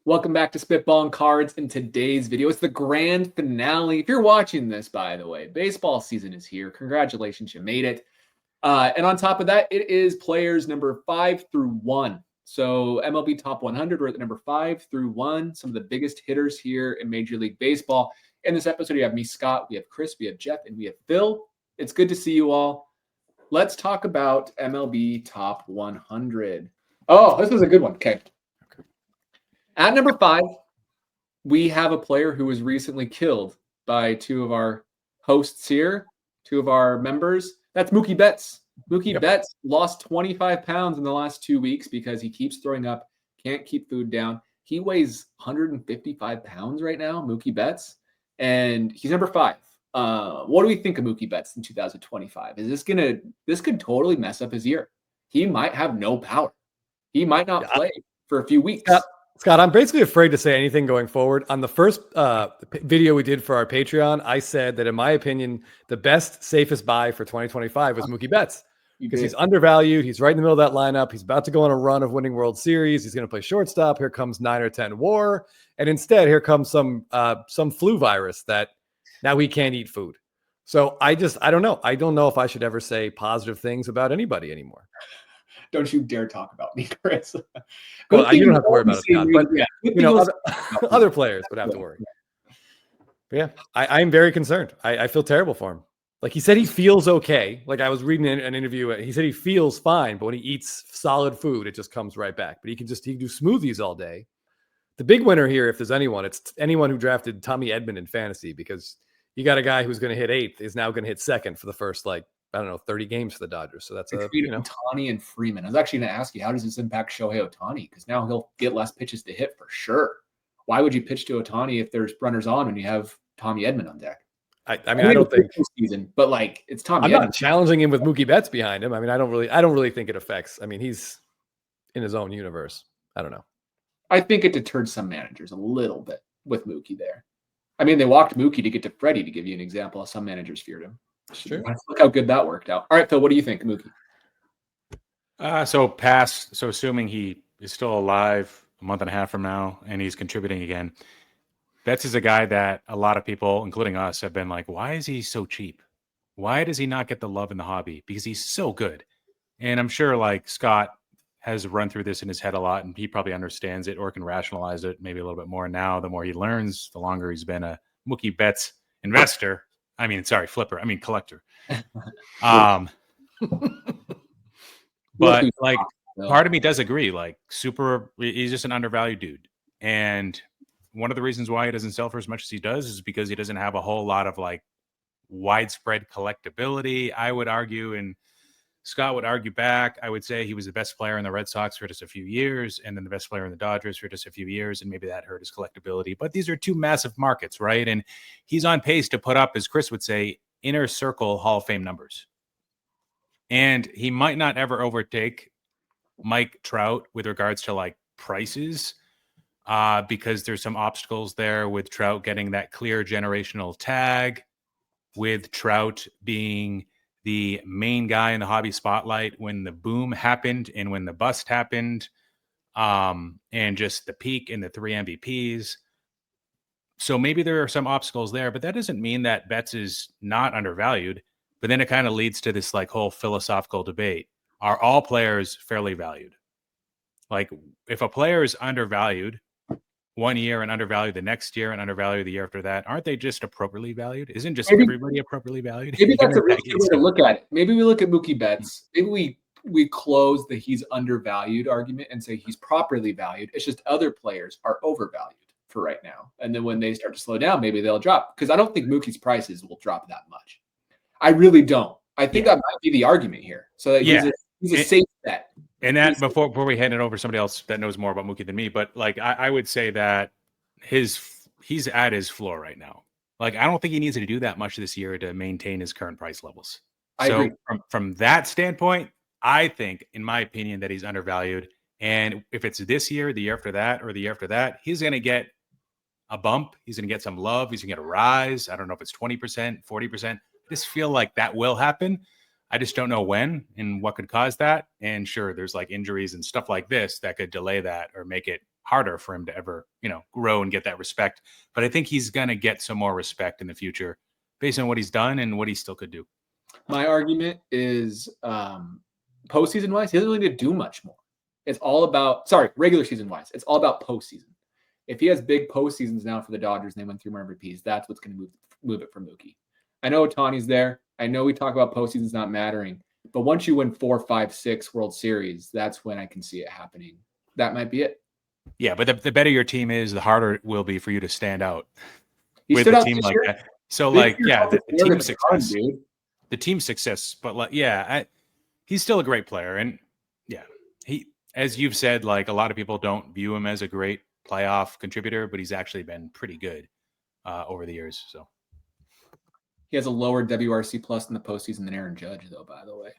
Welcome back to Spitballin Cards. In today's video, it's the grand finale. If you're watching this, by the way, baseball season is here. Congratulations, you made it. And on top of that, it is players number 5 through 1. So MLB Top 100, we're at the number 5 through 1. Some of the biggest hitters here in Major League Baseball. In this episode, you have me, Scott, we have Chris, we have Jeff, and we have Phil. It's good to see you all. Let's talk about MLB Top 100. Oh, this is a good one. Okay. At number 5, we have a player who was recently killed by two of our hosts here, two of our members. That's Mookie Betts. Mookie Betts lost 25 pounds in the last 2 weeks because he keeps throwing up, can't keep food down. He weighs 155 pounds right now, Mookie Betts, and he's number 5. What do we think of Mookie Betts in 2025? This could totally mess up his year. He might have no power. He might not play for a few weeks. Scott, I'm basically afraid to say anything going forward. On the first video we did for our Patreon, I said that in my opinion, the best, safest buy for 2025 was Mookie Betts because he's undervalued. He's right in the middle of that lineup. He's about to go on a run of winning World Series. He's going to play shortstop. Here comes 9 or 10 WAR. And instead, here comes some flu virus that now he can't eat food. So I don't know. I don't know if I should ever say positive things about anybody anymore. Don't you dare talk about me, Chris. Well, you don't have to worry about it, Scott. But other players would have to worry. But yeah, I'm very concerned. I feel terrible for him. Like he said, he feels okay. Like I was reading an interview. He said he feels fine, but when he eats solid food, it just comes right back. But he can do smoothies all day. The big winner here, if there's anyone, it's anyone who drafted Tommy Edman in fantasy because you got a guy who's going to hit 8th is now going to hit 2nd for the first 30 games for the Dodgers. So that's Ohtani and Freeman. I was actually going to ask you, how does this impact Shohei Ohtani? Because now he'll get less pitches to hit for sure. Why would you pitch to Ohtani if there's runners on when you have Tommy Edman on deck? I don't think season, but it's Tommy. I'm not challenging him with Mookie Betts behind him. I mean, I don't really think it affects. I mean, he's in his own universe. I don't know. I think it deterred some managers a little bit with Mookie there. I mean, they walked Mookie to get to Freddie, to give you an example. Some managers feared him. Sure. Look how good that worked out. All right, Phil, what do you think, Mookie? So assuming he is still alive a month and a half from now and he's contributing again, Betts is a guy that a lot of people, including us, have been like, why is he so cheap? Why does he not get the love in the hobby? Because he's so good. And I'm sure Scott has run through this in his head a lot and he probably understands it or can rationalize it maybe a little bit more now. The more he learns, the longer he's been a Mookie Betts investor. Collector. But part of me does agree. He's just an undervalued dude. And one of the reasons why he doesn't sell for as much as he does is because he doesn't have a whole lot of widespread collectability, I would argue. And Scott would argue back. I would say he was the best player in the Red Sox for just a few years, and then the best player in the Dodgers for just a few years, and maybe that hurt his collectability. But these are two massive markets, right? And he's on pace to put up, as Chris would say, inner circle Hall of Fame numbers. And he might not ever overtake Mike Trout with regards to prices, because there's some obstacles there with Trout getting that clear generational tag, with Trout being the main guy in the hobby spotlight when the boom happened and when the bust happened, and just the peak and the 3 MVPs. So maybe there are some obstacles there, but that doesn't mean that Betts is not undervalued. But then it kind of leads to this whole philosophical debate. Are all players fairly valued? If a player is undervalued one year and undervalued the next year and undervalued the year after that, aren't they just appropriately valued? Isn't just everybody appropriately valued? Maybe that's a really good way to look at it. Maybe we look at Mookie Betts. Maybe we close the he's undervalued argument and say he's properly valued. It's just other players are overvalued for right now. And then when they start to slow down, maybe they'll drop. Because I don't think Mookie's prices will drop that much. I really don't. I think that might be the argument here. So that he's a safe bet. And that before we hand it over to somebody else that knows more about Mookie than me, but I would say that he's at his floor right now. I don't think he needs to do that much this year to maintain his current price levels. I agree. From that standpoint, I think, in my opinion, that he's undervalued. And if it's this year, the year after that, or the year after that, he's going to get a bump. He's going to get some love. He's going to get a rise. I don't know if it's 20%, 40%. I just feel like that will happen. I just don't know when and what could cause that. And sure, there's injuries and stuff like this that could delay that or make it harder for him to ever, grow and get that respect. But I think he's going to get some more respect in the future based on what he's done and what he still could do. My argument is postseason wise, he doesn't really need to do much more. It's all about, regular season wise, it's all about postseason. If he has big postseasons now for the Dodgers and they win 3 more MVPs, that's what's going to move it for Mookie. I know Ohtani's there. I know we talk about postseasons not mattering, but once you win 4, 5, 6 World Series, that's when I can see it happening. That might be it. Yeah, but the better your team is, the harder it will be for you to stand out with a team like that. So, the team success, the team success. But he's still a great player, and he, as you've said, like a lot of people don't view him as a great playoff contributor, but he's actually been pretty good over the years. So he has a lower WRC plus in the postseason than Aaron Judge, though, by the way.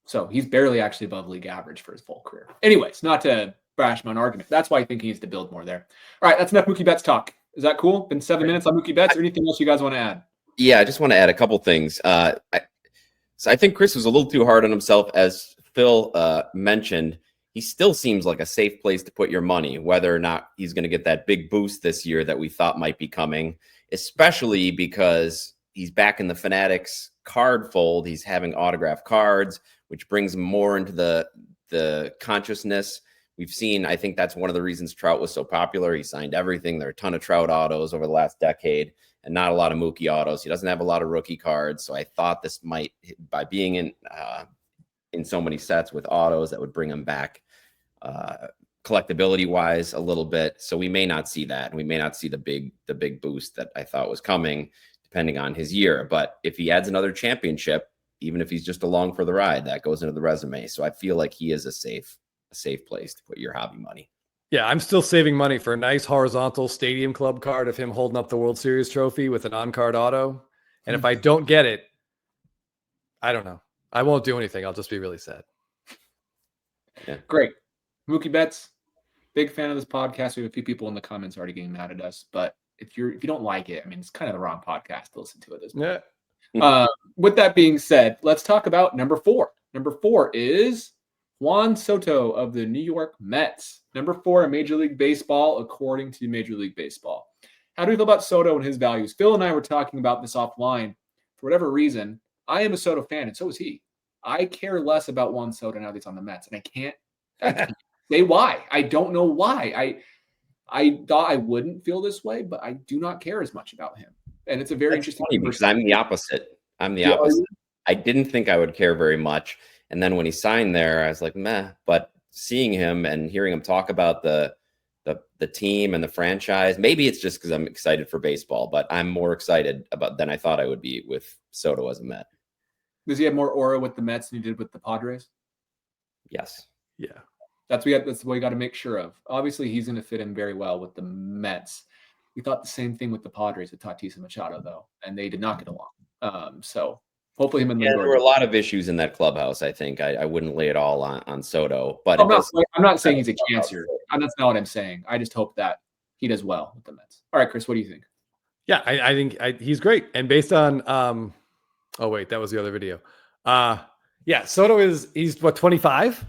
So he's barely actually above league average for his full career. Anyways, not to bash my argument. That's why I think he needs to build more there. All right, that's enough Mookie Betts talk. Is that cool? Been 7 minutes on Mookie Betts. Or anything else you guys want to add? Yeah, I just want to add a couple things. So I think Chris was a little too hard on himself. As Phil mentioned, he still seems like a safe place to put your money, whether or not he's going to get that big boost this year that we thought might be coming, especially because he's back in the Fanatics card fold. He's having autographed cards, which brings him more into the consciousness. We've seen, I think that's one of the reasons Trout was so popular. He signed everything. There are a ton of Trout autos over the last decade and not a lot of Mookie autos. He doesn't have a lot of rookie cards. So I thought this might, by being in so many sets with autos, that would bring him back collectability wise a little bit. So we may not see that. And we may not see the big boost that I thought was coming depending on his year. But if he adds another championship, even if he's just along for the ride, that goes into the resume. So I feel like he is a safe place to put your hobby money. Yeah, I'm still saving money for a nice horizontal Stadium Club card of him holding up the World Series trophy with an on-card auto. And if I don't get it, I don't know. I won't do anything. I'll just be really sad. Yeah. Great. Mookie Betts, big fan of this podcast. We have a few people in the comments already getting mad at us, but if you don't like it, I mean, it's kind of the wrong podcast to listen to at this point. Yeah. With that being said, let's talk about number 4. Number 4 is Juan Soto of the New York Mets. Number 4 in Major League Baseball, according to Major League Baseball. How do we feel about Soto and his values? Phil and I were talking about this offline. For whatever reason, I am a Soto fan, and so is he. I care less about Juan Soto now that he's on the Mets, and I can't say why. I don't know why. I thought I wouldn't feel this way, but I do not care as much about him. And it's a very interesting thing because I'm the opposite. I didn't think I would care very much. And then when he signed there, I was like, meh. But seeing him and hearing him talk about the team and the franchise, maybe it's just because I'm excited for baseball, but I'm more excited than I thought I would be with Soto as a Met. Does he have more aura with the Mets than he did with the Padres? Yes. Yeah. That's what we got to make sure of. Obviously, he's going to fit in very well with the Mets. We thought the same thing with the Padres with Tatis and Machado, though, and they did not get along. So hopefully him and there were a lot of issues in that clubhouse. I think I wouldn't lay it all on Soto, but I'm not saying he's a cancer. That's not what I'm saying. I just hope that he does well with the Mets. All right, Chris, what do you think? Yeah, I think he's great. And based on, oh wait, that was the other video. Yeah, Soto he's what, 25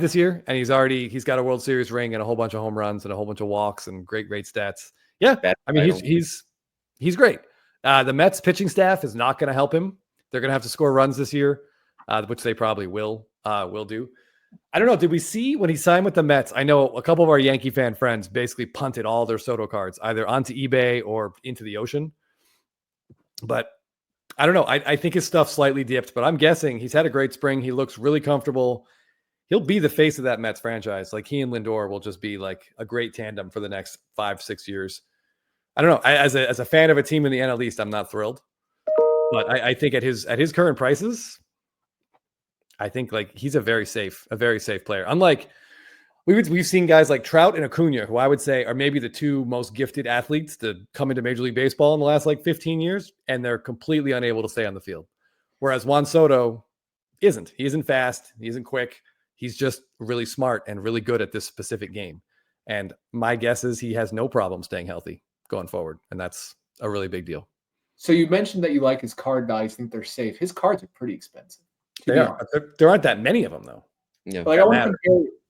this year, and he's got a World Series ring and a whole bunch of home runs and a whole bunch of walks and great stats. Yeah, I mean he's great. The Mets pitching staff is not going to help him. They're going to have to score runs this year, which they probably will do. I don't know. Did we see when he signed with the Mets? I know a couple of our Yankee fan friends basically punted all their Soto cards either onto eBay or into the ocean. But I don't know. I think his stuff slightly dipped, but I'm guessing he's had a great spring. He looks really comfortable. He'll be the face of that Mets franchise. Like he and Lindor will just be like a great tandem for the next 5-6 years. I don't know. As a fan of a team in the NL East, I'm not thrilled, but I think at his current prices, I think like he's a very safe player. Unlike we've seen guys like Trout and Acuna, who I would say are maybe the two most gifted athletes to come into Major League Baseball in the last like 15 years, and they're completely unable to stay on the field. Whereas Juan Soto isn't. He isn't fast. He isn't quick. He's just really smart and really good at this specific game. And my guess is he has no problem staying healthy going forward. And that's a really big deal. So you mentioned that you like his card values, think they're safe. His cards are pretty expensive. They are. There aren't that many of them, though. Yeah. Like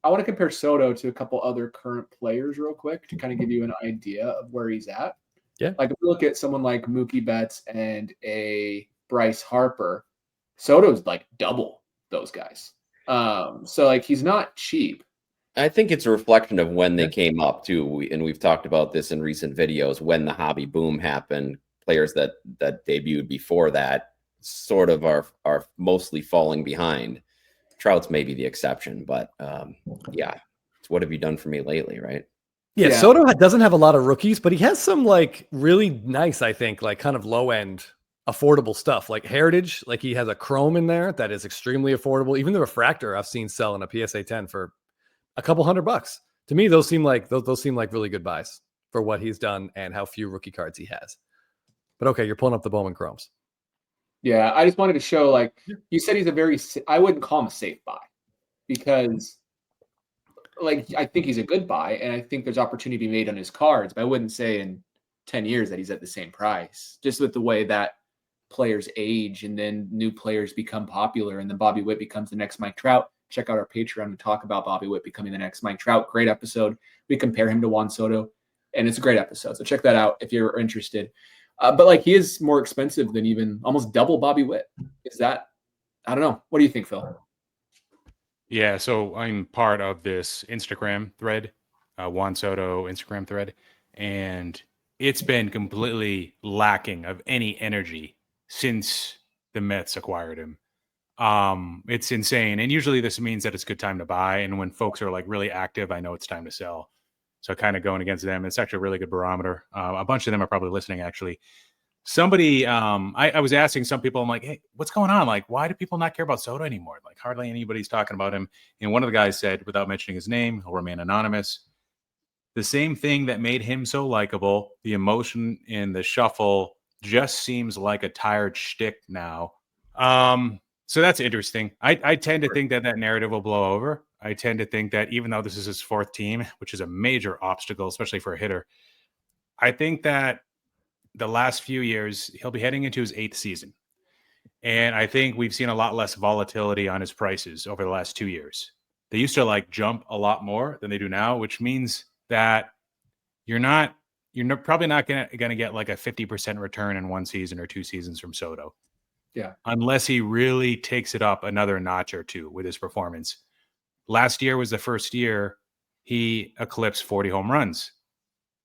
I I want to compare Soto to a couple other current players real quick to kind of give you an idea of where he's at. Yeah. Like if you look at someone like Mookie Betts and a Bryce Harper, Soto's like double those guys. So like he's not cheap. I think it's a reflection of when they came up too, and we've talked about this in recent videos. When the hobby boom happened, players that debuted before that sort of are mostly falling behind. Trout's maybe the exception, but yeah, it's what have you done for me lately, right? Yeah, Soto doesn't have a lot of rookies, but he has some like really nice, I think, like kind of low end, affordable stuff like Heritage. Like he has a Chrome in there that is extremely affordable. Even the Refractor I've seen sell in a PSA 10 for a couple $100. To me, those seem like really good buys for what he's done and how few rookie cards he has. But okay, you're pulling up the Bowman Chromes. Yeah, I just wanted to show, like you said, he's a very, I wouldn't call him a safe buy because like I think he's a good buy and I think there's opportunity to be made on his cards, but I wouldn't say in 10 years that he's at the same price, just with the way that players age and then new players become popular and then Bobby Witt becomes the next Mike Trout. Check out our Patreon and talk about Bobby Witt becoming the next Mike Trout. Great episode. We compare him to Juan Soto, and it's a great episode. So check that out if you're interested. But like he is more expensive than even almost double Bobby Witt. Is that? I don't know. What do you think, Phil? Yeah, so I'm part of this Instagram thread, Juan Soto Instagram thread, and it's been completely lacking of any energy since the Mets acquired him. It's insane. And usually this means that it's a good time to buy. And when folks are like really active, I know it's time to sell. So kind of going against them, it's actually a really good barometer. A bunch of them are probably listening, actually. Somebody, I was asking some people, I'm like, hey, what's going on? Like, why do people not care about Soto anymore? Like hardly anybody's talking about him. And one of the guys said, without mentioning his name, he'll remain anonymous. The same thing that made him so likable, the emotion in the shuffle just seems like a tired shtick now. So that's interesting. I tend to think that narrative will blow over. I tend to think that even though this is his fourth team, which is a major obstacle, especially for a hitter, I think that the last few years, he'll be heading into his 8th season. And I think we've seen a lot less volatility on his prices over the last 2 years. They used to like jump a lot more than they do now, which means that you're probably not going to get like a 50% return in one season or 2 seasons from Soto. Yeah. Unless he really takes it up another notch or two with his performance. Last year was the first year he eclipsed 40 home runs.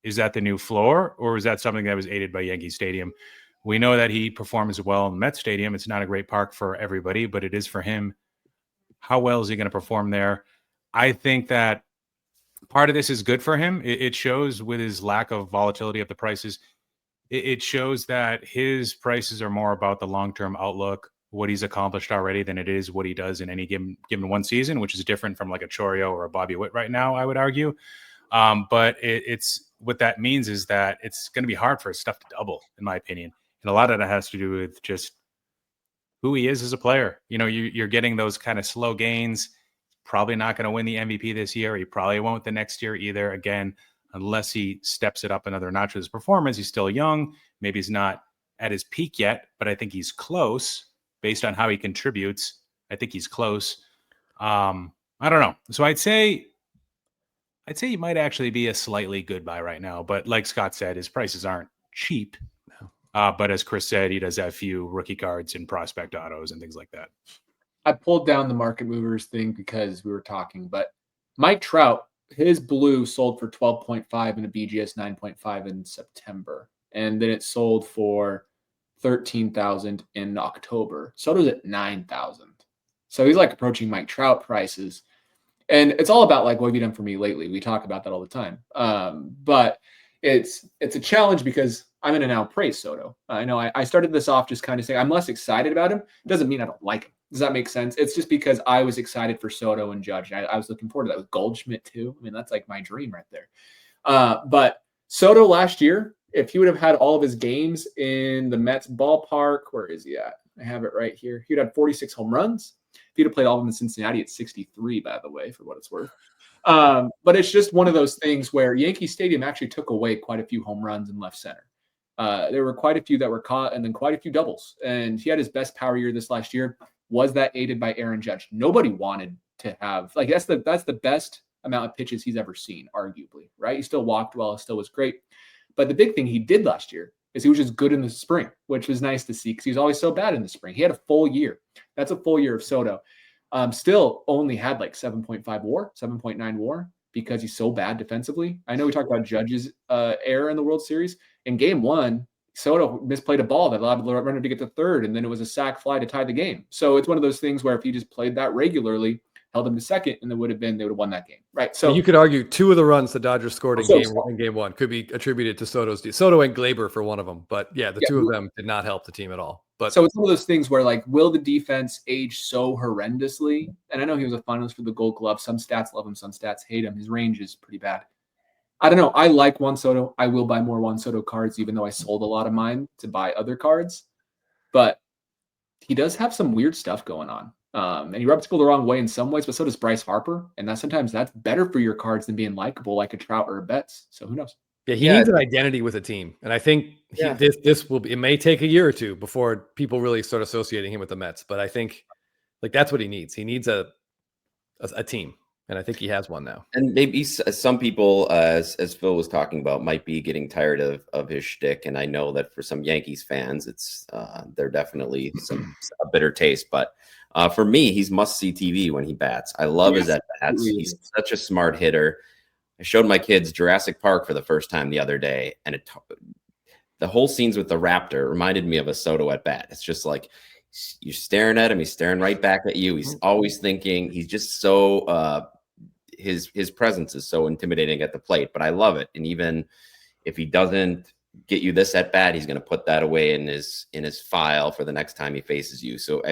Is that the new floor, or is that something that was aided by Yankee Stadium? We know that he performs well in Met Stadium. It's not a great park for everybody, but it is for him. How well is he going to perform there? I think that part of this is good for him. It shows with his lack of volatility of the prices. It shows that his prices are more about the long-term outlook, what he's accomplished already, than it is what he does in any given one season, which is different from like a Choreo or a Bobby Witt right now, I would argue. But it's what that means is that it's going to be hard for his stuff to double, in my opinion. And a lot of that has to do with just who he is as a player. You know, you're getting those kind of slow gains. Probably not going to win the MVP this year. He probably won't the next year either. Again, unless he steps it up another notch with his performance. He's still young. Maybe he's not at his peak yet, but I think he's close based on how he contributes. I think he's close. I don't know. So I'd say he might actually be a slightly good buy right now. But like Scott said, his prices aren't cheap. But as Chris said, he does have few rookie cards and prospect autos and things like that. I pulled down the market movers thing because we were talking, but Mike Trout, his blue sold for 12.5 and a BGS 9.5 in September. And then it sold for 13,000 in October. Soto's at 9,000. So he's like approaching Mike Trout prices. And it's all about like, what have you done for me lately? We talk about that all the time. But it's a challenge because I'm going to now praise Soto. I know I started this off just kind of saying I'm less excited about him. It doesn't mean I don't like him. Does that make sense? It's just because I was excited for Soto and Judge. I was looking forward to that with Goldschmidt too. I mean, that's like my dream right there. But Soto last year, if he would have had all of his games in the Mets ballpark, where is he at? I have it right here. He would have 46 home runs. If he'd have played all of them in Cincinnati, it's 63, by the way, for what it's worth. But it's just one of those things where Yankee Stadium actually took away quite a few home runs in left center. There were quite a few that were caught and then quite a few doubles. And he had his best power year this last year. Was that aided by Aaron Judge? Nobody wanted to have. Like that's the best amount of pitches he's ever seen, arguably, right? He still walked well, still was great. But the big thing he did last year is he was just good in the spring, which was nice to see because he was always so bad in the spring. He had a full year. That's a full year of Soto. Still only had like 7.5 WAR, 7.9 WAR because he's so bad defensively. I know we talked about Judge's error in the World Series. In game one, Soto misplayed a ball that allowed the runner to get to third, and then it was a sac fly to tie the game. So it's one of those things where if he just played that regularly, held him to second, and they would have won that game, right? So you could argue 2 of the runs the Dodgers scored in game one could be attributed to Soto and Glaber for one of them, but yeah, the 2 of them did not help the team at all. But so it's one of those things where like, will the defense age so horrendously? And I know he was a finalist for the Gold Glove. Some stats love him, some stats hate him. His range is pretty bad. I don't know. I like Juan Soto. I will buy more Juan Soto cards, even though I sold a lot of mine to buy other cards. But he does have some weird stuff going on. And he rubs people the wrong way in some ways, but so does Bryce Harper. And sometimes that's better for your cards than being likable like a Trout or a Betts. So who knows? Yeah, he needs an identity with a team. And I think it may take a year or two before people really start associating him with the Mets. But I think like that's what he needs. He needs a team. And I think he has one now. And maybe some people, as Phil was talking about, might be getting tired of his shtick. And I know that for some Yankees fans, it's they're definitely a bitter taste. But for me, he's must-see TV when he bats. I love his at-bats. He's such a smart hitter. I showed my kids Jurassic Park for the first time the other day, and the whole scenes with the raptor reminded me of a Soto at-bat. It's just like you're staring at him. He's staring right back at you. He's always thinking. He's just so his presence is so intimidating at the plate, but I love it. And even if he doesn't get you this at bat, he's going to put that away in his file for the next time he faces you. So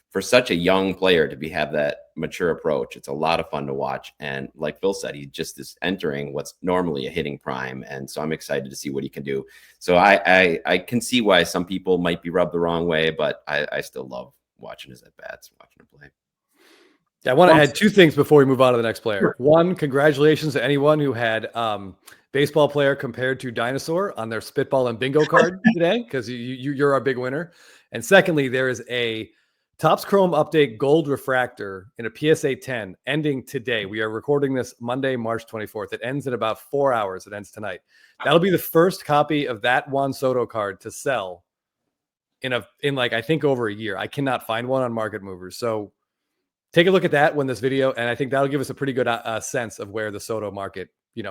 for such a young player to have that mature approach, it's a lot of fun to watch. And like Phil said, he just is entering what's normally a hitting prime. And so I'm excited to see what he can do. So I can see why some people might be rubbed the wrong way, but I still love watching his at bats, watching him play. Yeah, I want to add 2 things before we move on to the next player. Sure. One, congratulations to anyone who had baseball player compared to dinosaur on their Spitballin bingo card today, because you're our big winner. And secondly, there is a Topps Chrome Update Gold Refractor in a PSA 10 ending today. We are recording this Monday, March 24th. It ends in about 4 hours. It ends tonight. That'll be the first copy of that Juan Soto card to sell in like I think over a year. I cannot find one on Market Movers. So take a look at that when this video, and I think that'll give us a pretty good sense of where the Soto market,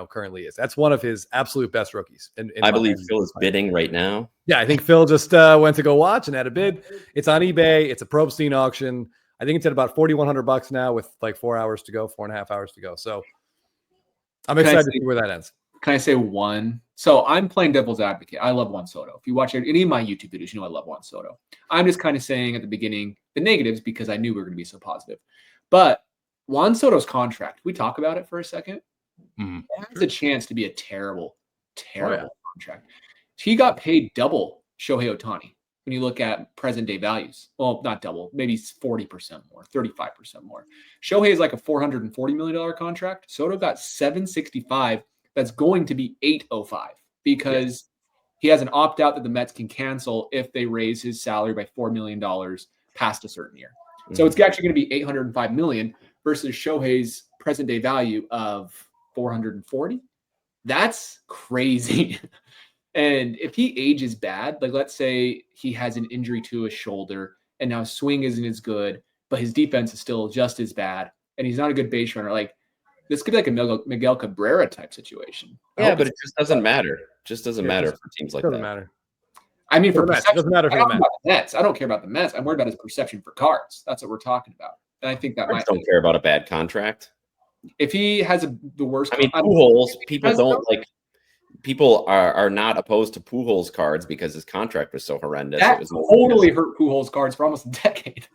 currently is. That's one of his absolute best rookies. I believe Phil is bidding right now. Yeah, I think Phil just went to go watch and had a bid. It's on eBay. It's a Probstein auction. I think it's at about $4,100 now with like 4 hours to go, 4.5 hours to go. So I'm excited to see where that ends. Can I say one? So I'm playing devil's advocate. I love Juan Soto. If you watch any of my YouTube videos, I love Juan Soto. I'm just kind of saying at the beginning the negatives because I knew we were going to be so positive. But Juan Soto's contract, we talk about it for a second. It has a chance to be a terrible contract. He got paid double Shohei Ohtani when you look at present day values. Well, not double, maybe 40% more, 35% more. Shohei is like a $440 million contract. Soto got $765. That's going to be $805 because he has an opt-out that the Mets can cancel if they raise his salary by $4 million past a certain year. So it's actually going to be $805 million versus Shohei's present day value of $440. That's crazy. And if he ages bad, like let's say he has an injury to his shoulder and now his swing isn't as good, but his defense is still just as bad, and he's not a good base runner, like this could be like a Miguel Cabrera type situation. Yeah, but it just doesn't matter. Just doesn't matter for teams like that. Doesn't matter. I mean, for perception, it doesn't matter for the Mets. I don't care about the Mets. I'm worried about his perception for cards. That's what we're talking about. And I think that I don't care about a bad contract. If he has the worst, I mean, Pujols, people don't like. People are not opposed to Pujols cards because his contract was so horrendous. That totally hurt Pujols cards for almost a decade.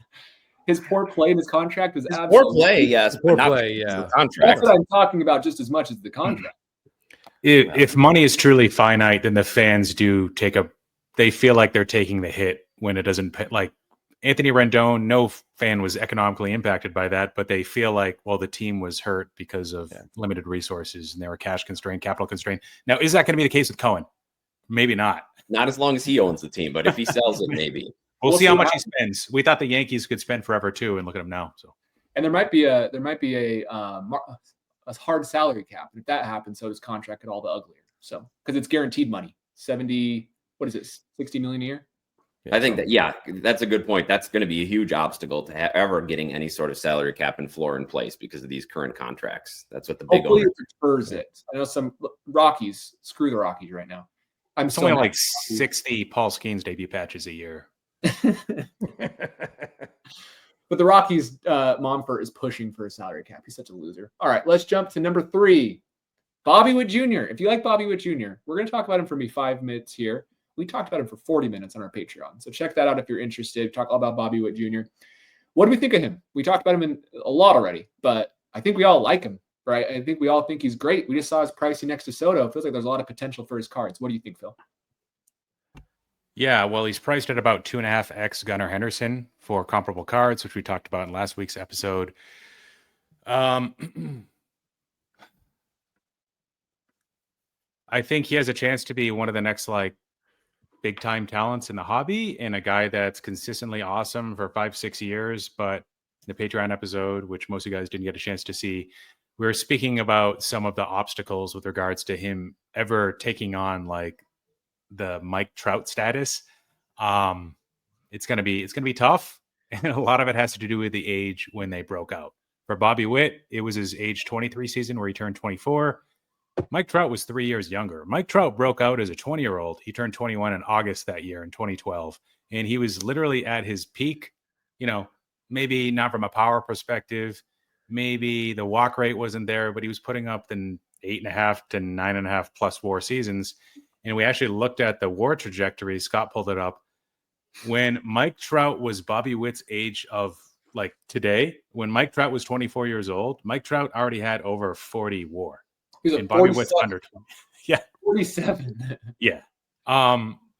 His poor play in his contract was absolutely poor play. Yes, poor play. Yeah, the contract. That's what I'm talking about just as much as the contract. If money is truly finite, then the fans do they feel like they're taking the hit when it doesn't pay. Like Anthony Rendon, no fan was economically impacted by that, but they feel like, well, the team was hurt because of limited resources and they were cash constrained, capital constrained. Now, is that going to be the case with Cohen? Maybe not. Not as long as he owns the team, but if he sells it, maybe. We'll see how much he spends. We thought the Yankees could spend forever too, and look at him now. So And there might be a hard salary cap. And if that happens, so his contract get all the uglier. So because it's guaranteed money, 70, what is it, 60 million a year? I think that's a good point. That's going to be a huge obstacle to ever getting any sort of salary cap and floor in place because of these current contracts. That's what the big Hopefully it deters it. I know some Rockies, screw the Rockies right now. I'm only like 60 Paul Skeens debut patches a year. But the Rockies, Monfort is pushing for a salary cap. He's such a loser. All right, let's jump to number 3, Bobby Witt Jr. If you like Bobby Witt Jr., we're going to talk about him for maybe 5 minutes here. We talked about him for 40 minutes on our Patreon. So check that out if you're interested. Talk all about Bobby Witt Jr. What do we think of him? We talked about him in a lot already, but I think we all like him, right? I think we all think he's great. We just saw his pricing next to Soto. It feels like there's a lot of potential for his cards. What do you think, Phil? Yeah, well, he's priced at about 2.5x Gunnar Henderson for comparable cards, which we talked about in last week's episode. I think he has a chance to be one of the next big time talents in the hobby and a guy that's consistently awesome for 5-6 years. But the Patreon episode, which most of you guys didn't get a chance to see, we were speaking about some of the obstacles with regards to him ever taking on the Mike Trout status. It's gonna be tough, and a lot of it has to do with the age when they broke out. For Bobby Witt, it was his age 23 season where he turned 24. Mike Trout was 3 years younger. Mike Trout broke out as a 20-year-old. He turned 21 in August that year in 2012, and he was literally at his peak. Maybe not from a power perspective, maybe the walk rate wasn't there, but he was putting up the 8.5 to 9.5 plus WAR seasons. And we actually looked at the WAR trajectory. Scott pulled it up. When Mike Trout was Bobby Witt's age of today, when Mike Trout was 24 years old, Mike Trout already had over 40 WAR. And Bobby Witt's under 20. Yeah. 47. Yeah.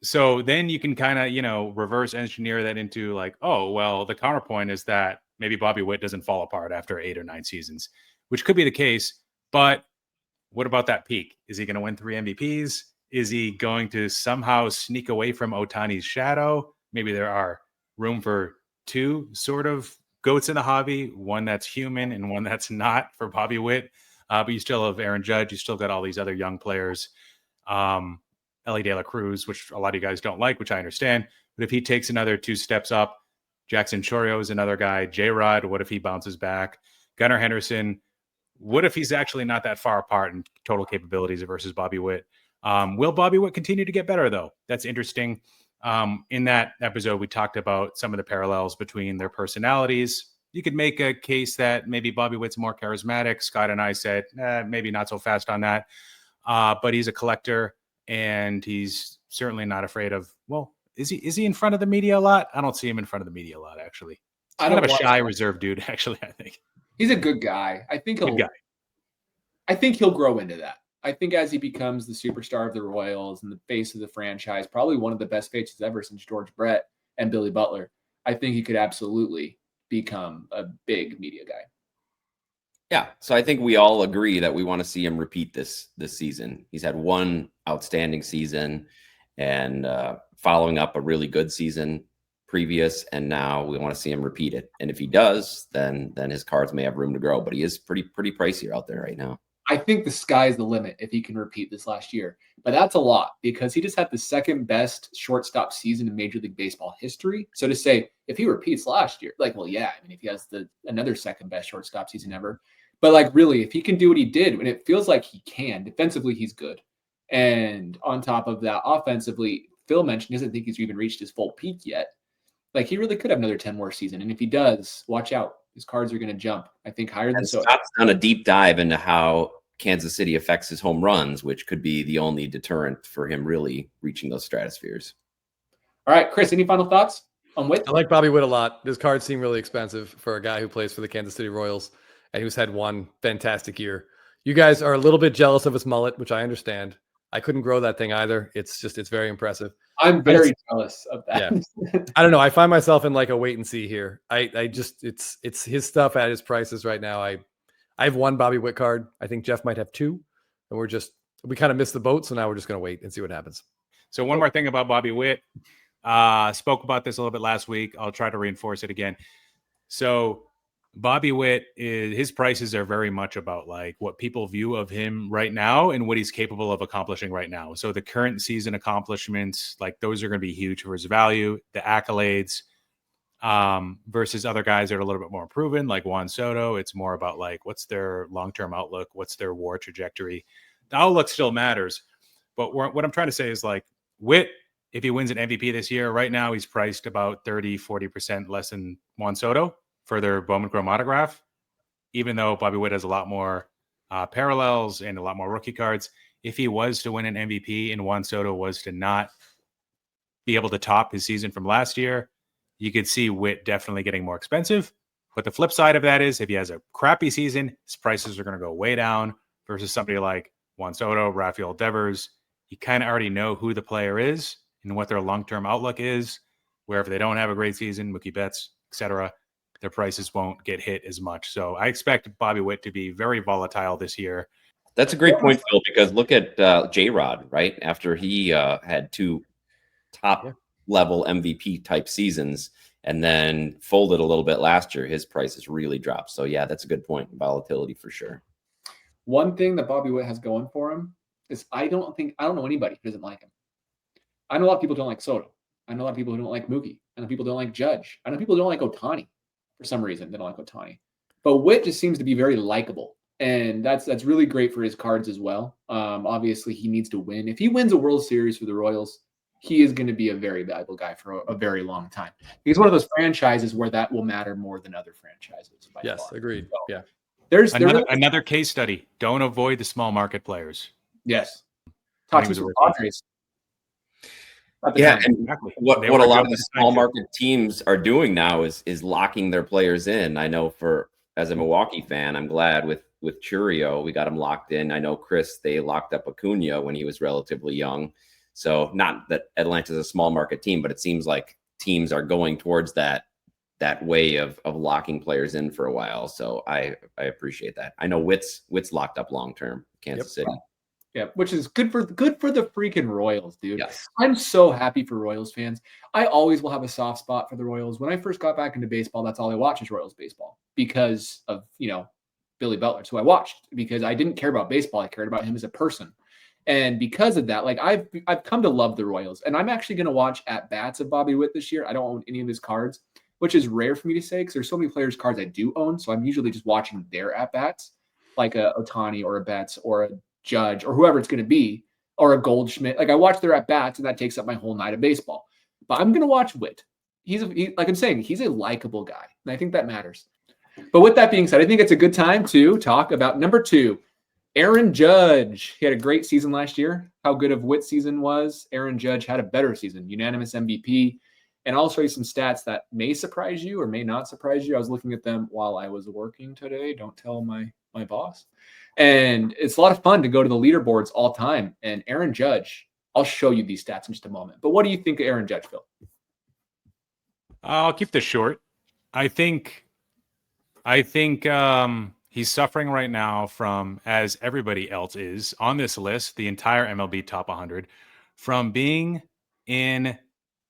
So then you can kind of, reverse engineer that into the counterpoint is that maybe Bobby Witt doesn't fall apart after 8 or 9 seasons, which could be the case. But what about that peak? Is he going to win 3 MVPs? Is he going to somehow sneak away from Ohtani's shadow? Maybe there are room for 2 sort of goats in the hobby, one that's human and one that's not for Bobby Witt. But you still have Aaron Judge. You still got all these other young players. Ellie De La Cruz, which a lot of you guys don't like, which I understand. But if he takes another 2 steps up, Jackson Chourio is another guy. J-Rod, what if he bounces back? Gunnar Henderson, what if he's actually not that far apart in total capabilities versus Bobby Witt? Will Bobby Witt continue to get better, though? That's interesting. In that episode, we talked about some of the parallels between their personalities. You could make a case that maybe Bobby Witt's more charismatic. Scott and I said, maybe not so fast on that. But he's a collector, and he's certainly not afraid of, is he in front of the media a lot? I don't see him in front of the media a lot, actually. He's kind of a shy, reserved dude, actually, I think. He's a good guy. I think he'll grow into that. I think as he becomes the superstar of the Royals and the face of the franchise, probably one of the best faces ever since George Brett and Billy Butler, I think he could absolutely become a big media guy. Yeah, so I think we all agree that we want to see him repeat this season. He's had one outstanding season and following up a really good season previous, and now we want to see him repeat it. And if he does, then his cards may have room to grow, but he is pretty pricey out there right now. I think the sky's the limit if he can repeat this last year. But that's a lot because he just had the second best shortstop season in Major League Baseball history. So to say, if he repeats last year, if he has another second best shortstop season ever. But really, if he can do what he did, and it feels like he can, defensively, he's good. And on top of that, offensively, Phil mentioned he doesn't think he's even reached his full peak yet. He really could have another 10 more season. And if he does, watch out. His cards are going to jump, I think, higher than so. Scott's done a deep dive into how Kansas City affects his home runs, which could be the only deterrent for him really reaching those stratospheres. All right, Chris, any final thoughts on Witt? I like Bobby Witt a lot. His cards seem really expensive for a guy who plays for the Kansas City Royals and who's had one fantastic year. You guys are a little bit jealous of his mullet, which I understand. I couldn't grow that thing either. It's very impressive. I'm very jealous of that. Yeah. I don't know. I find myself in a wait and see here. It's his stuff at his prices right now. I have one Bobby Witt card. I think Jeff might have 2, and we kind of missed the boat. So now we're just going to wait and see what happens. So one more thing about Bobby Witt. Spoke about this a little bit last week. I'll try to reinforce it again. So Bobby Witt, his prices are very much about like what people view of him right now and what he's capable of accomplishing right now. So the current season accomplishments, like those are going to be huge for his value. The accolades versus other guys that are a little bit more proven, like Juan Soto, it's more about like what's their long-term outlook, what's their WAR trajectory. The outlook still matters, but what I'm trying to say is like Witt, if he wins an MVP this year, right now he's priced about 30-40% less than Juan Soto for their Bowman Chrome autograph, even though Bobby Witt has a lot more parallels and a lot more rookie cards. If he was to win an MVP and Juan Soto was to not be able to top his season from last year, you could see Witt definitely getting more expensive. But the flip side of that is if he has a crappy season, his prices are going to go way down versus somebody like Juan Soto, Rafael Devers. You kind of already know who the player is and what their long-term outlook is, where if they don't have a great season, Mookie Betts, etc., their prices won't get hit as much. So I expect Bobby Witt to be very volatile this year. That's a great point, Phil, because look at J-Rod, right? After he had 2 top-level MVP type seasons and then folded a little bit last year, his prices really dropped. So, yeah, that's a good point. Volatility for sure. One thing that Bobby Witt has going for him is I don't know anybody who doesn't like him. I know a lot of people don't like Soto. I know a lot of people who don't like Mookie. I know people don't like Judge. I know people who don't like Ohtani. For some reason, they don't like Ohtani. But Witt just seems to be very likable. And that's really great for his cards as well. Obviously, he needs to win. If he wins a World Series for the Royals, he is going to be a very valuable guy for a very long time. He's one of those franchises where that will matter more than other franchises. Yes, far. agreed. So, yeah. There's another case study. Don't avoid the small market players. Yes. Talk to the Padres. Yeah, and what a lot of the small market teams are doing now is locking their players in. I know as a Milwaukee fan, I'm glad with Churio, we got him locked in. I know Chris, they locked up Acuna when he was relatively young. So not that Atlanta's a small market team, but it seems like teams are going towards that way of locking players in for a while. So I appreciate that. I know Witt's locked up long term, Kansas City. Yeah, which is good for the freaking Royals, dude. Yes. I'm so happy for Royals fans. I always will have a soft spot for the Royals. When I first got back into baseball, that's all I watched is Royals baseball because of, Billy Butler. So I watched because I didn't care about baseball. I cared about him as a person. And because of that, like I've come to love the Royals. And I'm actually going to watch at-bats of Bobby Witt this year. I don't own any of his cards, which is rare for me to say because there's so many players' cards I do own. So I'm usually just watching their at-bats, like a Ohtani or a Betts or a Judge or whoever it's going to be, or a Goldschmidt. Like I watch their at-bats and that takes up my whole night of baseball. But I'm going to watch Witt. Like I'm saying, he's a likable guy. And I think that matters. But with that being said, I think it's a good time to talk about number 2, Aaron Judge. He had a great season last year. How good of Witt's season was. Aaron Judge had a better season, unanimous MVP. And I'll show you some stats that may surprise you or may not surprise you. I was looking at them while I was working today. Don't tell my boss. And it's a lot of fun to go to the leaderboards all time. And Aaron Judge, I'll show you these stats in just a moment. But what do you think of Aaron Judge, Phil? I'll keep this short. I think he's suffering right now from, as everybody else is on this list, the entire MLB top 100, from being in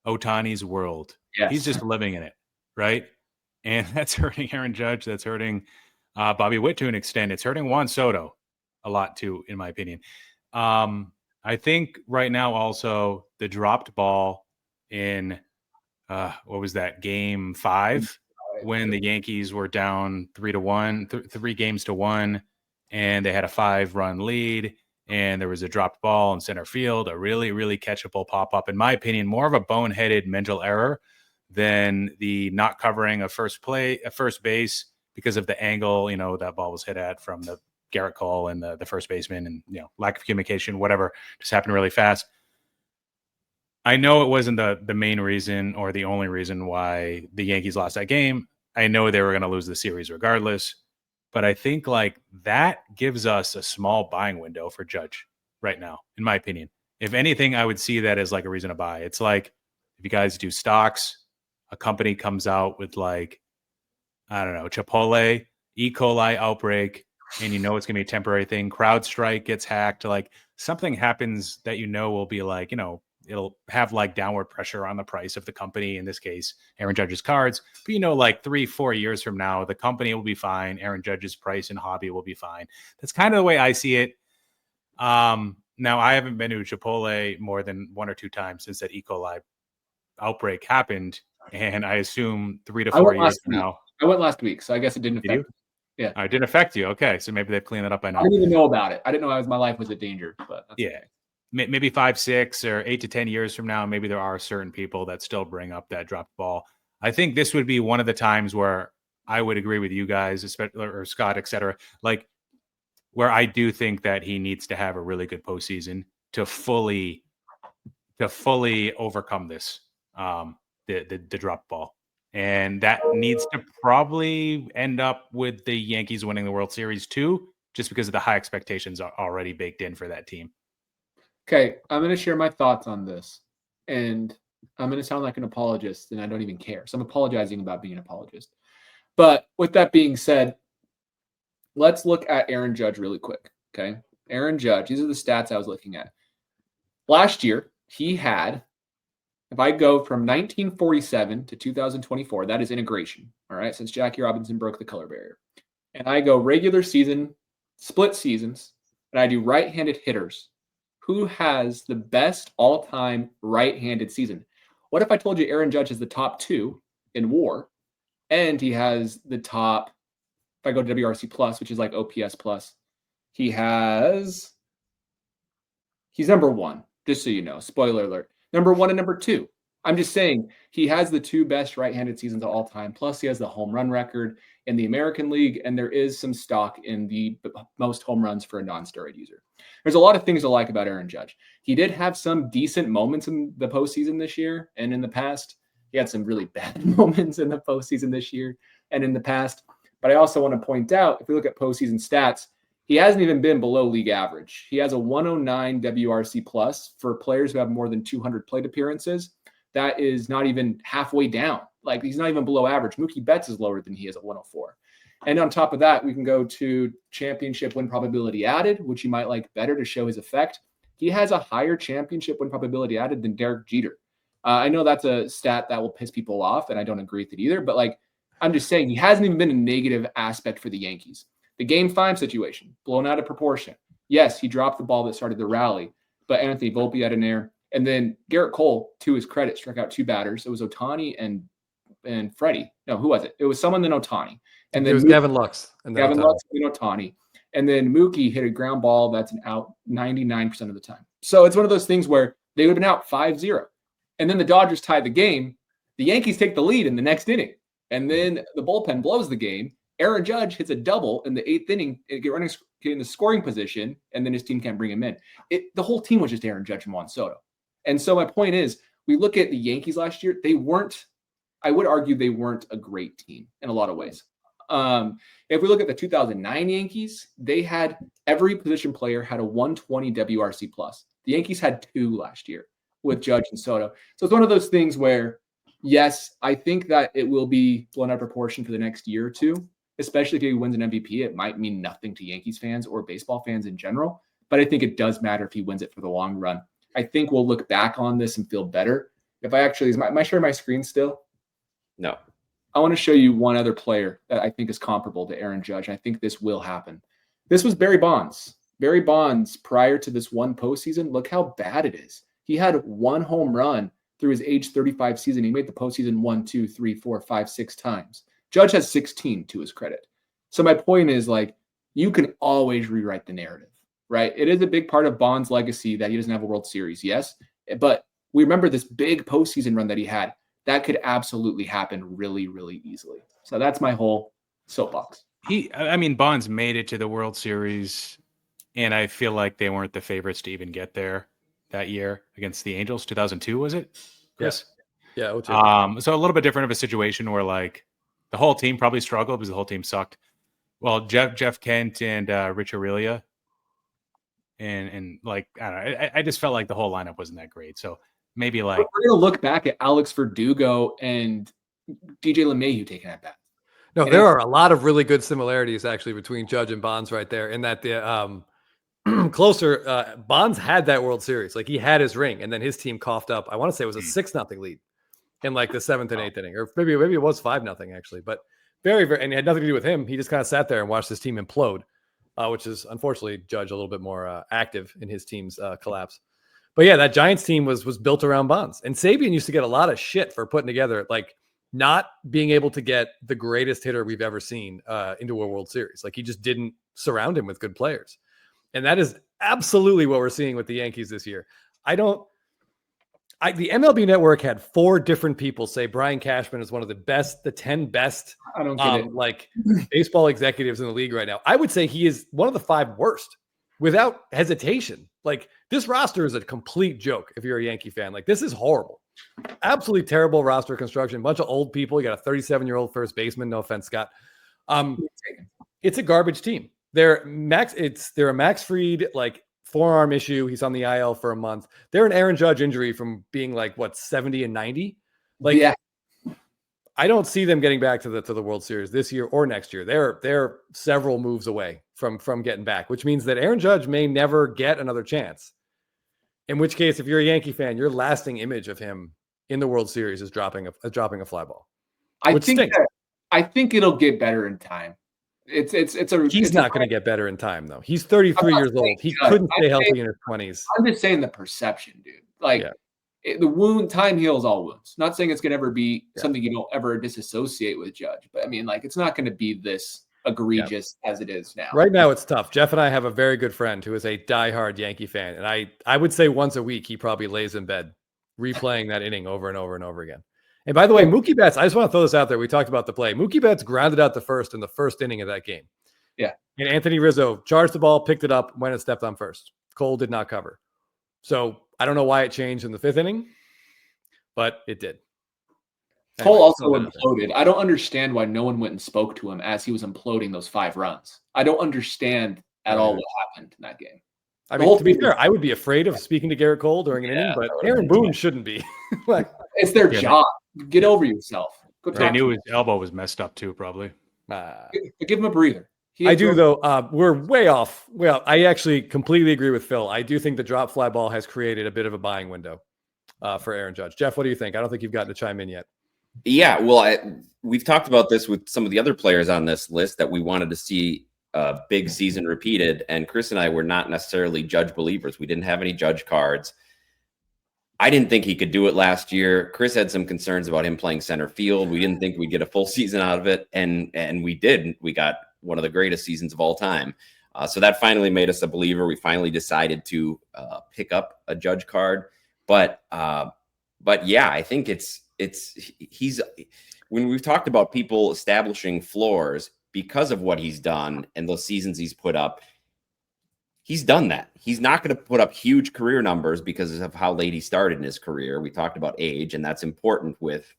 Ohtani's world. Yes. He's just living in it, right? And that's hurting Aaron Judge. That's hurting Bobby Witt to an extent. It's hurting Juan Soto a lot too, in my opinion. I think right now also the dropped ball in what was that, game 5 when the Yankees were down 3-1, 3 games to 1, and they had a 5-run lead, and there was a dropped ball in center field, a really, really catchable pop-up. In my opinion, more of a boneheaded mental error than the not covering a first base because of the angle, that ball was hit at from the Garrett Cole and the first baseman, and lack of communication, whatever, just happened really fast. I know it wasn't the main reason or the only reason why the Yankees lost that game. I know they were going to lose the series regardless, but I think like that gives us a small buying window for Judge right now, in my opinion. If anything, I would see that as like a reason to buy. It's like if you guys do stocks, a company comes out with like, I don't know, Chipotle, E. coli outbreak, and it's going to be a temporary thing. CrowdStrike gets hacked. Like something happens that will be like, it'll have like downward pressure on the price of the company, in this case, Aaron Judge's cards. But, you know, like 3-4 years from now, the company will be fine. Aaron Judge's price and hobby will be fine. That's kind of the way I see it. Now, I haven't been to Chipotle more than 1 or 2 times since that E. coli outbreak happened. And I assume 3 to 4 years from now. I went last week, so I guess it didn't affect me. Yeah. It didn't affect you. Okay. So maybe they've cleaned that up by now. I didn't even know about it. I didn't know my life was in danger. But yeah. Okay. Maybe 5, 6, or 8 to 10 years from now, maybe there are certain people that still bring up that dropped ball. I think this would be one of the times where I would agree with you guys, especially or Scott, et cetera, like where I do think that he needs to have a really good postseason to fully overcome this, the drop ball. And that needs to probably end up with the Yankees winning the World Series too, just because of the high expectations are already baked in for that team. Okay, I'm going to share my thoughts on this, and I'm going to sound like an apologist, and I don't even care. So I'm apologizing about being an apologist. But with that being said, let's look at Aaron Judge really quick, okay? Aaron Judge, these are the stats I was looking at. Last year, he had, if I go from 1947 to 2024, that is integration, all right, since Jackie Robinson broke the color barrier. And I go regular season, split seasons, and I do right-handed hitters. Who has the best all-time right-handed season? What if I told you Aaron Judge is the top 2 in WAR, and he has the top, if I go to WRC plus, which is like OPS plus, he's number 1, just so you know, spoiler alert, number 1 and number 2. I'm just saying he has the 2 best right-handed seasons of all time. Plus he has the home run record in the American League, and there is some stock in the most home runs for a non-steroid user. There's a lot of things to like about Aaron Judge. He did have some decent moments in the postseason this year, and in the past, he had some really bad moments in the postseason this year and in the past. But I also want to point out, if we look at postseason stats, he hasn't even been below league average. He has a 109 WRC plus for players who have more than 200 plate appearances. That is not even halfway down. Like, he's not even below average. Mookie Betts is lower than he is at 104. And on top of that, we can go to championship win probability added, which you might like better to show his effect. He has a higher championship win probability added than Derek Jeter. I know that's a stat that will piss people off, and I don't agree with it either. But like, I'm just saying, he hasn't even been a negative aspect for the Yankees. The Game 5 situation, blown out of proportion. Yes, he dropped the ball that started the rally, but Anthony Volpe had an error. And then Garrett Cole, to his credit, struck out 2 batters. It was Ohtani and Freddie. No, who was it? It was someone then Ohtani. And then it was Gavin Lux. And then Gavin Lux and Ohtani. And then Mookie hit a ground ball that's an out 99% of the time. So it's one of those things where they would have been out 5-0. And then the Dodgers tied the game. The Yankees take the lead in the next inning. And then the bullpen blows the game. Aaron Judge hits a double in the 8th inning, get in the scoring position, and then his team can't bring him in. The whole team was just Aaron Judge and Juan Soto. And so my point is, we look at the Yankees last year, I would argue they weren't a great team in a lot of ways. If we look at the 2009 Yankees, they had every position player had a 120 WRC plus. The Yankees had 2 last year with Judge and Soto. So it's one of those things where, yes, I think that it will be blown out of proportion for the next year or two, especially if he wins an MVP. It might mean nothing to Yankees fans or baseball fans in general, but I think it does matter if he wins it for the long run. I think we'll look back on this and feel better. If I actually, am I sharing my screen still? No. I want to show you one other player that I think is comparable to Aaron Judge. I think this will happen. This was Barry Bonds. Barry Bonds, prior to this one postseason, look how bad it is. He had 1 home run through his age 35 season. He made the postseason 1, 2, 3, 4, 5, 6 times. Judge has 16 to his credit. So my point is, like, you can always rewrite the narrative, right? It is a big part of Bonds' legacy that he doesn't have a World Series, yes. But we remember this big postseason run that he had. That could absolutely happen really, really easily. So that's my whole soapbox. Bonds made it to the World Series, and I feel like they weren't the favorites to even get there that year against the Angels. 2002, was it, Chris? Yeah. 02. So a little bit different of a situation where, like, the whole team probably struggled because the whole team sucked. Well, Jeff Kent and Rich Aurelia, and like, I don't know, I just felt like the whole lineup wasn't that great. So maybe like we're gonna look back at Alex Verdugo and DJ LeMahieu taking at bat. No, there are a lot of really good similarities actually between Judge and Bonds right there. In that closer, Bonds had that World Series. Like he had his ring, and then his team coughed up. I want to say it was a 6-0 lead in like the 7th and 8th inning, or maybe it was 5-0 actually. But very, very, and it had nothing to do with him. He just kind of sat there and watched his team implode, which is unfortunately Judge a little bit more active in his team's collapse. But yeah, that Giants team was built around Bonds, and Sabian used to get a lot of shit for putting together like not being able to get the greatest hitter we've ever seen into a World Series. Like he just didn't surround him with good players. And that is absolutely what we're seeing with the Yankees this year. The MLB Network had 4 different people say Brian Cashman is one of the 10 best I don't get it. like baseball executives in the league right now. I would say he is one of the 5 worst without hesitation. Like this roster is a complete joke if you're a Yankee fan. Like this is horrible. Absolutely terrible roster construction. Bunch of old people. You got a 37-year-old first baseman. No offense, Scott. It's a garbage team. They're a Max Fried like forearm issue. He's on the IL for a month. They're an Aaron Judge injury from being like 70 and 90. Like yeah. I don't see them getting back to the World Series this year or next year. They're several moves away from getting back, which means that Aaron Judge may never get another chance. In which case, if you're a Yankee fan, your lasting image of him in the World Series is dropping a fly ball. I think it'll get better in time. He's not going to get better in time though. He's 33 years old. He couldn't stay healthy in his 20s. I'm just saying the perception, dude. Like the wound, time heals all wounds. Not saying it's going to ever be something you don't ever disassociate with Judge, but I mean, like it's not going to be this egregious as it is now. Right now, it's tough. Jeff and I have a very good friend who is a diehard Yankee fan, and I would say once a week he probably lays in bed replaying that inning over and over and over again. And by the way, Mookie Betts, I just want to throw this out there. We talked about the play. Mookie Betts grounded out the first in the first inning of that game. Yeah. And Anthony Rizzo charged the ball, picked it up, went and stepped on first. Cole did not cover. So I don't know why it changed in the 5th inning, but it did. Cole also imploded. I don't understand why no one went and spoke to him as he was imploding those 5 runs. I don't understand at all what happened in that game. I mean, to be fair, I would be afraid of speaking to Garrett Cole during an inning, but Aaron Boone shouldn't be. Like, it's their job. Get over yourself. They knew his elbow was messed up too, probably. Give him a breather. I do, though. We're way off. Well, I actually completely agree with Phil. I do think the drop fly ball has created a bit of a buying window for Aaron Judge. Jeff, what do you think? I don't think you've gotten to chime in yet. Yeah, well, we've talked about this with some of the other players on this list that we wanted to see a big season repeated, and Chris and I were not necessarily Judge believers. We didn't have any Judge cards. I didn't think he could do it last year. Chris had some concerns about him playing center field. We didn't think we'd get a full season out of it, and we did. We got one of the greatest seasons of all time. So that finally made us a believer. We finally decided to pick up a Judge card, but yeah, I think he's when we've talked about people establishing floors because of what he's done and those seasons he's put up. He's done that. He's not going to put up huge career numbers because of how late he started in his career. We talked about age, and that's important with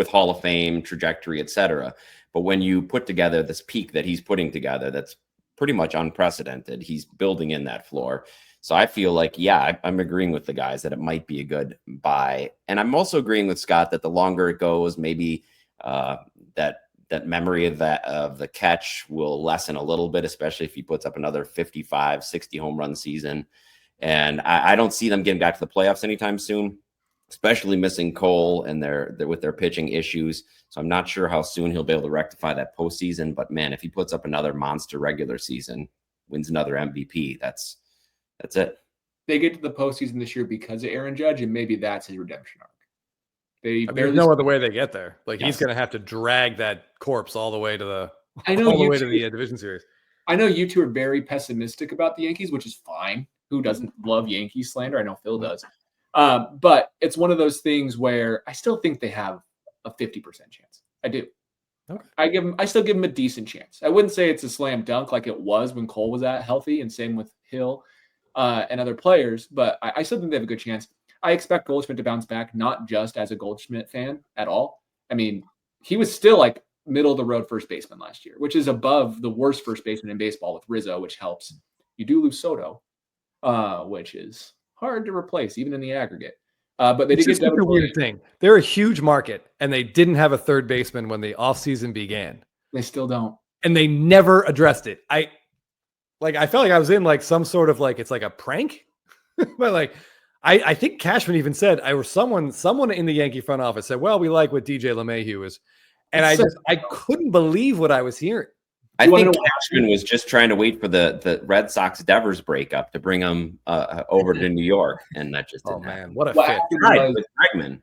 Hall of Fame trajectory, etc. But when you put together this peak that he's putting together, that's pretty much unprecedented. He's building in that floor. So I feel like, I'm agreeing with the guys that it might be a good buy. And I'm also agreeing with Scott that the longer it goes, maybe that memory of the catch will lessen a little bit, especially if he puts up another 55, 60 home run season. And I don't see them getting back to the playoffs anytime soon, especially missing Cole and with their pitching issues. So I'm not sure how soon he'll be able to rectify that postseason. But man, if he puts up another monster regular season, wins another MVP, that's it. They get to the postseason this year because of Aaron Judge, and maybe that's his redemption arc. There's no other way they get there. Like he's going to have to drag that corpse all the way to the division series. I know you two are very pessimistic about the Yankees, which is fine. Who doesn't love Yankee slander? I know Phil does. But it's one of those things where I still think they have a 50% chance. I do. Okay. I still give them a decent chance. I wouldn't say it's a slam dunk like it was when Cole was healthy, and same with Hill and other players. But I still think they have a good chance. I expect Goldschmidt to bounce back, not just as a Goldschmidt fan at all. I mean, he was still like middle of the road first baseman last year, which is above the worst first baseman in baseball with Rizzo, which helps. You do lose Soto, which is hard to replace even in the aggregate. But they did get a weird thing. They're a huge market, and they didn't have a third baseman when the offseason began. They still don't. And they never addressed it. Like I felt like I was in like some sort of like it's like a prank, but like I think Cashman even said someone in the Yankee front office said, "Well, we like what DJ LeMahieu is," and I couldn't believe what I was hearing. I think Cashman was just trying to wait for the Red Sox Devers breakup to bring him over to New York, and that just didn't happen. What a fit!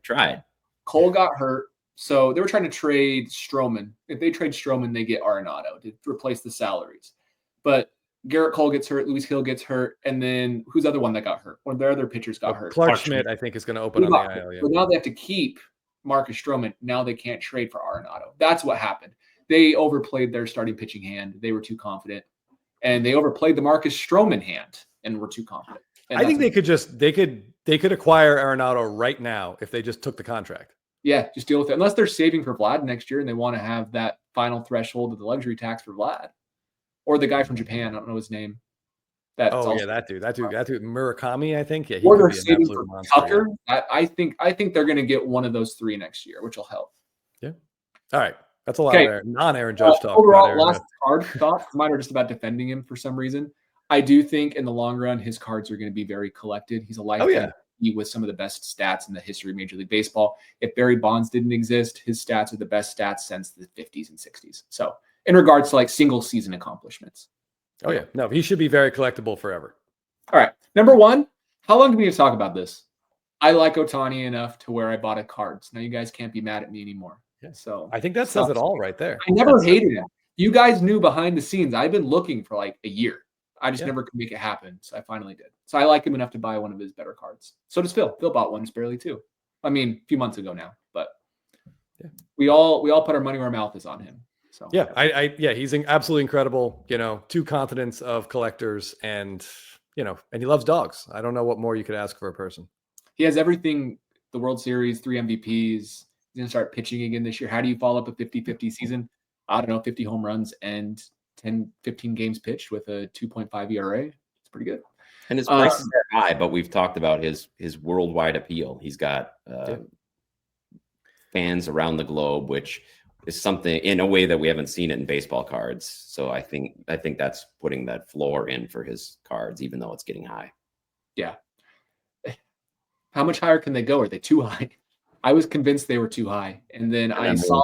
Tried. Cole got hurt, so they were trying to trade Stroman. If they trade Stroman, they get Arenado to replace the salaries. But Garrett Cole gets hurt, Luis Hill gets hurt, and then who's the other one that got hurt? One of their other pitchers got hurt. Clark Schmidt, I think, is going to open on the IL. Yeah. So now they have to keep Marcus Stroman. Now they can't trade for Arenado. That's what happened. They overplayed their starting pitching hand. They were too confident, and they overplayed the Marcus Stroman hand and were too confident. And I think they could acquire Arenado right now if they just took the contract. Yeah, just deal with it. Unless they're saving for Vlad next year and they want to have that final threshold of the luxury tax for Vlad, or the guy from Japan. I don't know his name. That dude, Murakami. I think. Yeah, or they're saving for Tucker. Yeah. I think they're going to get one of those three next year, which will help. Yeah. All right. That's a lot of non-Aaron Judge talk. Overall, last card thought. Mine are just about defending him for some reason. I do think in the long run, his cards are going to be very collected. He's a lifetime with some of the best stats in the history of Major League Baseball. If Barry Bonds didn't exist, his stats are the best stats since the 50s and 60s. So in regards to like single season accomplishments. Oh yeah. No, he should be very collectible forever. All right. Number one, how long do we need to talk about this? I like Ohtani enough to where I bought a cards. Now you guys can't be mad at me anymore. Yeah. So I think that says it all right there. I never hated him. You guys knew behind the scenes. I've been looking for like a year. I just never could make it happen. So I finally did. So I like him enough to buy one of his better cards. So does Phil. Phil bought one barely too. I mean, a few months ago now, but we all put our money where our mouth is on him. So he's absolutely incredible. You know, 2 continents of collectors, and and he loves dogs. I don't know what more you could ask for a person. He has everything: the World Series, 3 MVPs. He's going to start pitching again this year. How do you follow up a 50-50 season? I don't know, 50 home runs and 10-15 games pitched with a 2.5 ERA. It's pretty good. And his prices are high, but we've talked about his worldwide appeal. He's got fans around the globe, which is something in a way that we haven't seen it in baseball cards. So I think that's putting that floor in for his cards, even though it's getting high. Yeah. How much higher can they go? Are they too high? I was convinced they were too high. And then I saw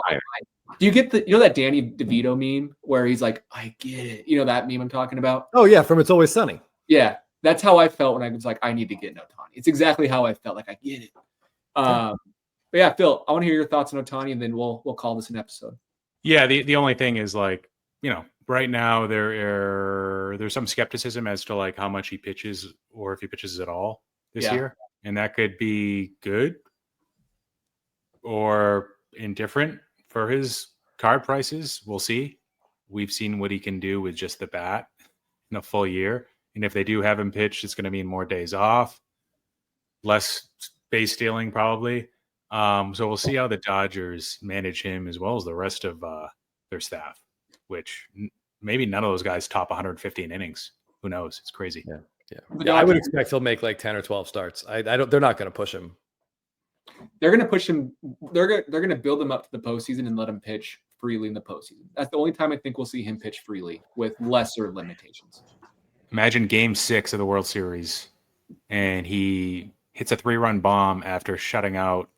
do you get that Danny DeVito meme where he's like, I get it. You know that meme I'm talking about? Oh yeah, from It's Always Sunny. Yeah. That's how I felt when I was like, I need to get an Ohtani. It's exactly how I felt. Like, I get it. But yeah, Phil, I want to hear your thoughts on Ohtani, and then we'll call this an episode. Yeah, the only thing is like, right now there's some skepticism as to like how much he pitches or if he pitches at all this year. And that could be good or indifferent for his card prices. We'll see. We've seen what he can do with just the bat in a full year. And if they do have him pitch, it's going to mean more days off, less base stealing probably. So we'll see how the Dodgers manage him as well as the rest of their staff, which maybe none of those guys top 150 in innings. Who knows? It's crazy. Yeah, I would expect he'll make like 10 or 12 starts. They're not going to push him. They're going to push him. They're going to build him up to the postseason and let him pitch freely in the postseason. That's the only time I think we'll see him pitch freely with lesser limitations. Imagine Game 6 of the World Series, and he hits a 3-run bomb after shutting out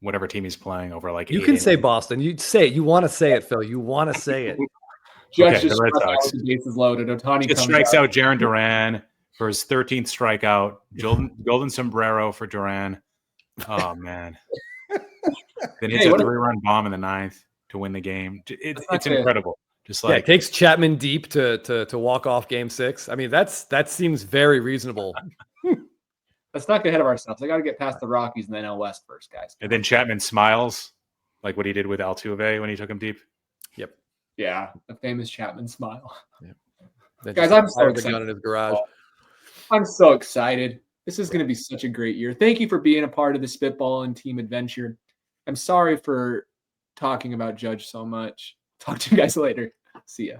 whatever team he's playing over like. You can say Boston. You say it. You want to say it, Phil. You want to say it. Judge just the bases loaded. Ohtani just strikes out Jarren Duran for his 13th strikeout. Golden sombrero for Duran. Oh man! Then hits a 3-run bomb in the 9th to win the game. It's incredible. Just like it takes Chapman deep to walk off Game 6. I mean, that seems very reasonable. Let's not get ahead of ourselves. I got to get past the Rockies and the NL West first, guys. And then Chapman smiles, like what he did with Altuve when he took him deep. Yep. Yeah, the famous Chapman smile. Yep. Guys, I'm so excited. The gun in his garage. I'm so excited. This is going to be such a great year. Thank you for being a part of the Spitballin team adventure. I'm sorry for talking about Judge so much. Talk to you guys later. See ya.